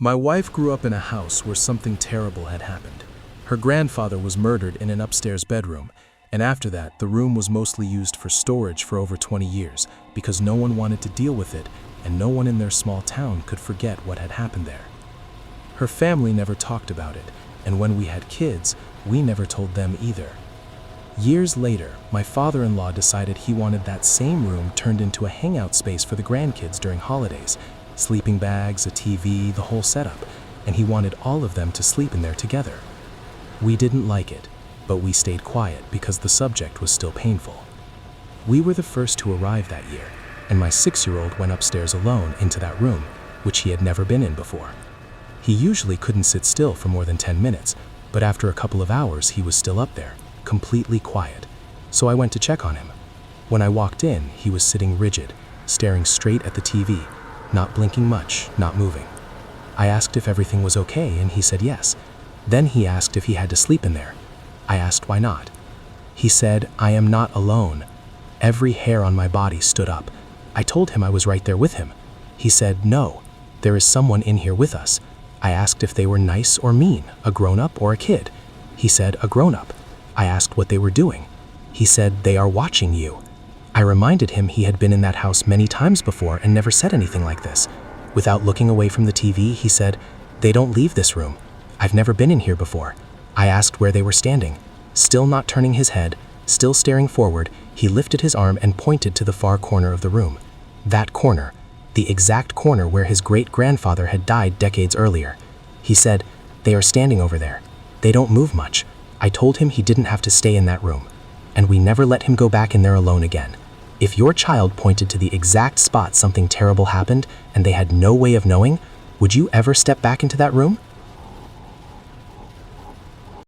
My wife grew up in a house where something terrible had happened. Her grandfather was murdered in an upstairs bedroom, and after that, the room was mostly used for storage for over 20 years because no one wanted to deal with it and no one in their small town could forget what had happened there. Her family never talked about it, and when we had kids, we never told them either. Years later, my father-in-law decided he wanted that same room turned into a hangout space for the grandkids during holidays, sleeping bags, a TV, the whole setup, and he wanted all of them to sleep in there together. We didn't like it, but we stayed quiet because the subject was still painful. We were the first to arrive that year, and my 6-year-old went upstairs alone into that room, which he had never been in before. He usually couldn't sit still for more than 10 minutes, but after a couple of hours he was still up there, completely quiet. So I went to check on him. When I walked in, he was sitting rigid, staring straight at the TV, not blinking much, not moving. I asked if everything was okay, and he said yes. Then he asked if he had to sleep in there. I asked why not. He said, "I am not alone." Every hair on my body stood up. I told him I was right there with him. He said, "No, there is someone in here with us." I asked if they were nice or mean, a grown-up or a kid. He said, "A grown-up." I asked what they were doing. He said, "They are watching you." I reminded him he had been in that house many times before and never said anything like this. Without looking away from the TV, he said, "They don't leave this room. I've never been in here before." I asked where they were standing. Still not turning his head, still staring forward, he lifted his arm and pointed to the far corner of the room. That corner, the exact corner where his great-grandfather had died decades earlier. He said, "They are standing over there. They don't move much." I told him he didn't have to stay in that room, and we never let him go back in there alone again. If your child pointed to the exact spot something terrible happened and they had no way of knowing, would you ever step back into that room?